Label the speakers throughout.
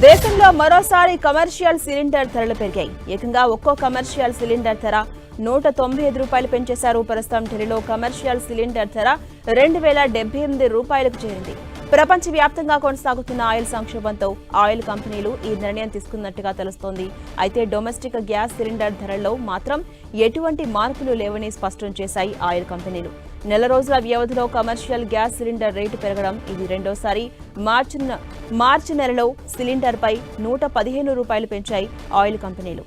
Speaker 1: దేశంలో మరోసారి commercial cylinder ధరలు పెరిగాయి. ఏకంగా ఒక్కో కమర్షియల్ సిలిండర్ ధర 195 రూపాయలు పెంచేశారు. ప్రస్తుతం ఢిల్లీలో కమర్షియల్ సిలిండర్ ధర 2078 రూపాయలకు చేరింది. ప్రపంచవ్యాప్తంగా కొనసాగుతున్న ఆయిల్ సంక్షోభంతో ఆయిల్ కంపెనీలు ఈ నిర్ణయం తీసుకున్నట్టుగా తెలుస్తోంది. అయితే డొమెస్టిక్ గ్యాస్ సిలిండర్ ధరల్లో మాత్రం ఎటువంటి మార్పులు లేవని స్పష్టం చేశాయి ఆయిల్ కంపెనీలు. నెల రోజుల వ్యవధిలో కమర్షియల్ గ్యాస్ సిలిండర్ రేటు పెరగడం ఇది రెండోసారి. మార్చి నెలలో సిలిండర్పై 115 రూపాయలు పెంచాయి ఆయిల్ కంపెనీలు.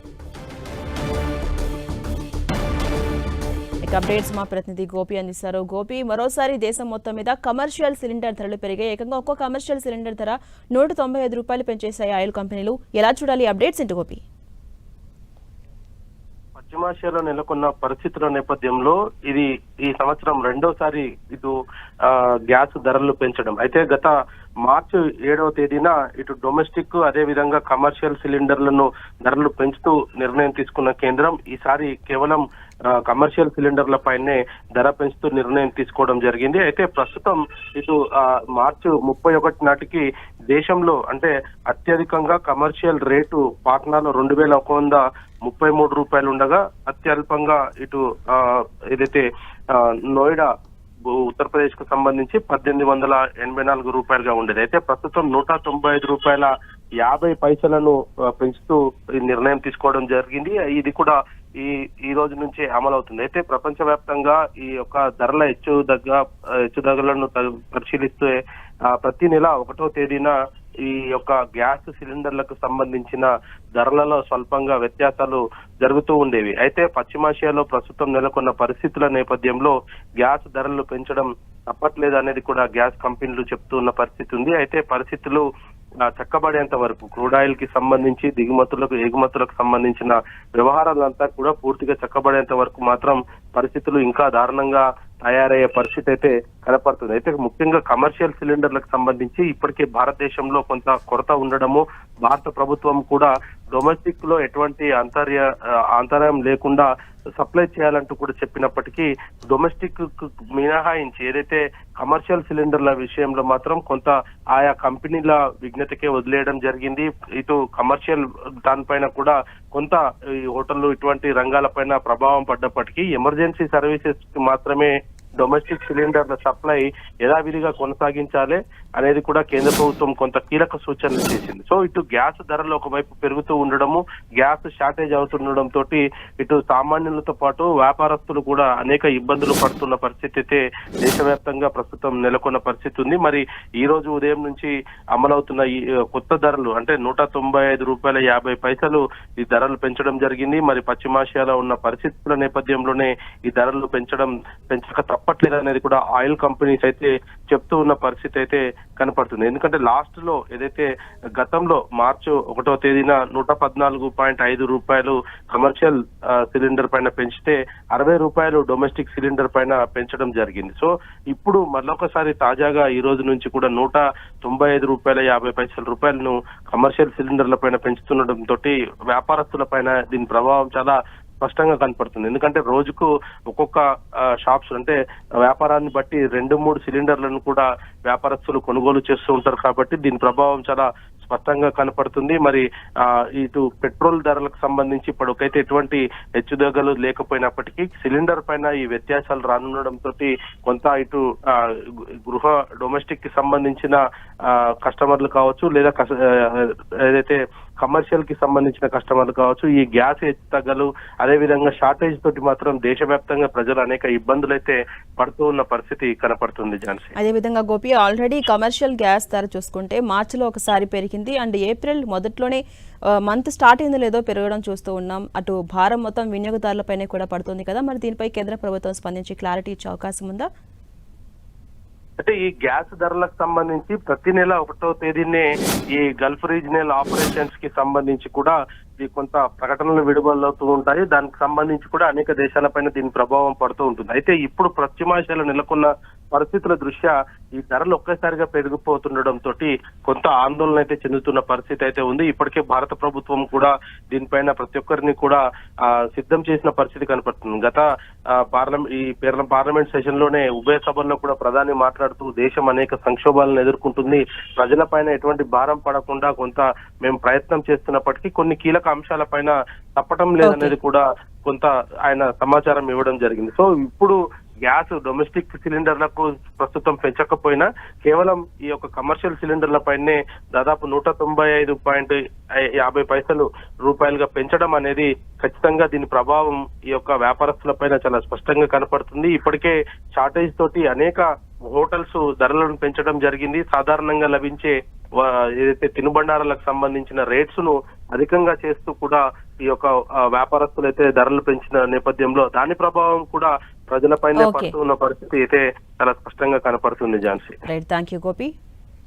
Speaker 1: అప్డేట్స్ మా ప్రతినిధి గోపి అందిస్తారు. గోపి, మరోసారి దేశం మొత్తం మీద కమర్షియల్ సిలిండర్ ధరలు పెరిగాయి. ఏకంగా ఒక్కో కమర్షియల్ సిలిండర్ ధర 195 రూపాయలు పెంచేశాయి ఆయిల్ కంపెనీలు. ఎలా చూడాలి అప్డేట్స్ ఏంటి గోపి?
Speaker 2: పశ్చిమాసియాలో నెలకొన్న పరిస్థితుల నేపథ్యంలో ఇది ఈ సంవత్సరం రెండోసారి గ్యాస్ ధరలు పెంచడం. అయితే గత మార్చి 7వ తేదీన ఇటు డొమెస్టిక్ అదే విధంగా కమర్షియల్ సిలిండర్లను ధరలు పెంచుతూ నిర్ణయం తీసుకున్న కేంద్రం ఈసారి కేవలం కమర్షియల్ సిలిండర్ల పైనే ధర పెంచుతూ నిర్ణయం తీసుకోవడం జరిగింది. అయితే ప్రస్తుతం ఇటు మార్చి 31 నాటికి దేశంలో అంటే అత్యధికంగా కమర్షియల్ రేటు పాట్నాలో 2133 రూపాయలు ఉండగా అత్యల్పంగా ఇటు ఏదైతే నోయిడా ఉత్తరప్రదేశ్ కు సంబంధించి 1884 రూపాయలుగా ఉండేది. అయితే ప్రస్తుతం 195 రూపాయల 50 పైసలను పెంచుతూ ఈ నిర్ణయం తీసుకోవడం జరిగింది. ఇది కూడా ఈ రోజు నుంచి అమలవుతుంది. అయితే ప్రపంచవ్యాప్తంగా ఈ యొక్క ధరల హెచ్చుతగ్గులను పరిశీలిస్తే ప్రతి నెల 1వ తేదీన ఈ యొక్క గ్యాస్ సిలిండర్లకు సంబంధించిన ధరలలో స్వల్పంగా వ్యత్యాసాలు జరుగుతూ ఉండేవి. అయితే పశ్చిమాసియాలో ప్రస్తుతం నెలకొన్న పరిస్థితుల నేపథ్యంలో గ్యాస్ ధరలు పెంచడం తప్పట్లేదు అనేది కూడా గ్యాస్ కంపెనీలు చెప్తూ ఉన్న పరిస్థితి ఉంది. అయితే పరిస్థితులు చక్కబడేంత వరకు క్రూడ్ ఆయిల్ కి సంబంధించి దిగుమతులకు ఎగుమతులకు సంబంధించిన వ్యవహారాలంతా కూడా పూర్తిగా చక్కబడేంత వరకు మాత్రం పరిస్థితులు ఇంకా దారుణంగా తయారయ్యే పరిస్థితి అయితే కనపడుతుంది. అయితే ముఖ్యంగా కమర్షియల్ సిలిండర్లకు సంబంధించి ఇప్పటికే భారతదేశంలో కొంత కొరత ఉండడము, భారత ప్రభుత్వం కూడా డొమెస్టిక్ లో ఎటువంటి అంతరాయం లేకుండా సప్లై చేయాలంటూ కూడా చెప్పినప్పటికీ డొమెస్టిక్ మినహాయించి ఏదైతే కమర్షియల్ సిలిండర్ల విషయంలో మాత్రం కొంత ఆయా కంపెనీల విజ్ఞతకే వదిలేయడం జరిగింది. ఇటు కమర్షియల్ దానిపైన కూడా కొంత ఈ హోటళ్లు ఇటువంటి రంగాలపైన ప్రభావం పడ్డప్పటికీ ఎమర్జెన్సీ సర్వీసెస్ కి మాత్రమే డొమెస్టిక్ సిలిండర్ల సప్లై యథావిధిగా కొనసాగించాలి అనేది కూడా కేంద్ర ప్రభుత్వం కొంత కీలక సూచనలు చేసింది. సో ఇటు గ్యాస్ ధరలు ఒకవైపు పెరుగుతూ ఉండడము, గ్యాస్ షార్టేజ్ అవుతుండడం తోటి ఇటు సామాన్యులతో పాటు వ్యాపారస్తులు కూడా అనేక ఇబ్బందులు పడుతున్న పరిస్థితి అయితే దేశవ్యాప్తంగా ప్రస్తుతం నెలకొన్న పరిస్థితి ఉంది. మరి ఈ రోజు ఉదయం నుంచి అమలవుతున్న ఈ కొత్త ధరలు అంటే 195 రూపాయల 50 పైసలు ఈ ధరలు పెంచడం జరిగింది. మరి పశ్చిమాసియాలో ఉన్న పరిస్థితుల నేపథ్యంలోనే ఈ ధరలు పెంచక తప్పట్లేదు అనేది కూడా ఆయిల్ కంపెనీస్ అయితే చెప్తూ ఉన్న పరిస్థితి అయితే కనపడుతుంది. ఎందుకంటే లాస్ట్ లో ఏదైతే గతంలో మార్చి 1వ తేదీన 114.5 రూపాయలు కమర్షియల్ సిలిండర్ పైన పెంచితే 60 రూపాయలు డొమెస్టిక్ సిలిండర్ పైన పెంచడం జరిగింది. సో ఇప్పుడు మరొకసారి తాజాగా ఈ రోజు నుంచి కూడా 195 రూపాయల 50 రూపాయలను కమర్షియల్ సిలిండర్ల పైన పెంచుతుండటంతో వ్యాపారస్తుల పైన దీని ప్రభావం చాలా స్పష్టంగా కనపడుతుంది. ఎందుకంటే రోజుకు ఒక్కొక్క షాప్స్ అంటే వ్యాపారాన్ని బట్టి 2-3 సిలిండర్లను కూడా వ్యాపారస్తులు కొనుగోలు చేస్తూ ఉంటారు కాబట్టి దీని ప్రభావం చాలా స్పష్టంగా కనపడుతుంది. మరి ఇటు పెట్రోల్ ధరలకు సంబంధించి ఇప్పటికైతే ఎటువంటి హెచ్చుతగ్గులు లేకపోయినప్పటికీ సిలిండర్ పైన ఈ వ్యత్యాసాలు రానుండడంతో కొంత ఇటు గృహ డొమెస్టిక్ కి సంబంధించిన కస్టమర్లు కావచ్చు లేదా ఏదైతే కమర్షియల్ కి సంబంధించిన కస్టమర్లు కావచ్చు ఈ గ్యాస్ హెచ్చుతగ్గులు అదేవిధంగా షార్టేజ్ తోటి మాత్రం దేశవ్యాప్తంగా ప్రజలు అనేక ఇబ్బందులు అయితే పడుతూ ఉన్న పరిస్థితి కనపడుతుంది. ఝాన్సీ,
Speaker 1: అదేవిధంగా గోపి ఆల్రెడీ కమర్షియల్ గ్యాస్ ధర చూసుకుంటే మార్చిలో ఒకసారి పెరిగింది అండ్ ఏప్రిల్ మొదట్లోనే మంత్ స్టార్ట్ అయిందో లేదో పెరగడం చూస్తూ ఉన్నాం. అటు భారం మొత్తం వినియోగదారులపైనే కూడా పడుతుంది కదా, మరి దీనిపై కేంద్ర ప్రభుత్వం స్పందించి క్లారిటీ ఇచ్చే అవకాశం ఉందా?
Speaker 2: అంటే ఈ గ్యాస్ ధరలకు సంబంధించి ప్రతి నెల 1వ తేదీనే ఈ గల్ఫ్ రీజనల్ ఆపరేషన్స్ కి సంబంధించి కూడా కొంత ప్రకటనలు విడుదలవుతూ ఉంటాయి. దానికి సంబంధించి కూడా అనేక దేశాలపైన దీని ప్రభావం పడుతూ ఉంటుంది. అయితే ఇప్పుడు పశ్చిమాసియాలో నెలకొన్న పరిస్థితుల దృష్ట్యా ఈ ధరలు ఒక్కసారిగా పెరిగిపోతుండడం తోటి కొంత ఆందోళన అయితే చెందుతున్న పరిస్థితి అయితే ఉంది. ఇప్పటికే భారత ప్రభుత్వం కూడా దీనిపైన ప్రతి ఒక్కరిని కూడా సిద్ధం చేసిన పరిస్థితి కనపడుతుంది. గత పార్లమెంట్ సెషన్ లోనే ఉభయ సభల్లో కూడా ప్రధాని మాట్లాడుతూ దేశం అనేక సంక్షోభాలను ఎదుర్కొంటుంది, ప్రజలపైన ఎటువంటి భారం పడకుండా కొంత మేము ప్రయత్నం చేస్తున్నప్పటికీ కొన్ని కీలక అంశాలపైన తప్పటం లేదనేది కూడా కొంత ఆయన సమాచారం ఇవ్వడం జరిగింది. సో ఇప్పుడు గ్యాస్ డొమెస్టిక్ సిలిండర్లకు ప్రస్తుతం పెంచకపోయినా కేవలం ఈ యొక్క కమర్షియల్ సిలిండర్ల పైనే దాదాపు 195.50 రూపాయలుగా పెంచడం అనేది ఖచ్చితంగా దీని ప్రభావం ఈ యొక్క వ్యాపారస్తుల పైన చాలా స్పష్టంగా కనపడుతుంది. ఇప్పటికే షార్టేజ్ తోటి అనేక హోటల్స్ ధరలను పెంచడం జరిగింది. సాధారణంగా లభించే ఏదైతే తినుబండారాలకు సంబంధించిన రేట్స్ ను అధికంగా చేస్తూ కూడా ఈ యొక్క వ్యాపారస్తులు అయితే ధరలు పెంచిన నేపథ్యంలో దాని ప్రభావం కూడా ప్రజలపైన పడుతున్న పరిస్థితి అయితే చాలా స్పష్టంగా కనపడుతుంది. ఝాన్సీ.
Speaker 1: Right, thank you Gopi.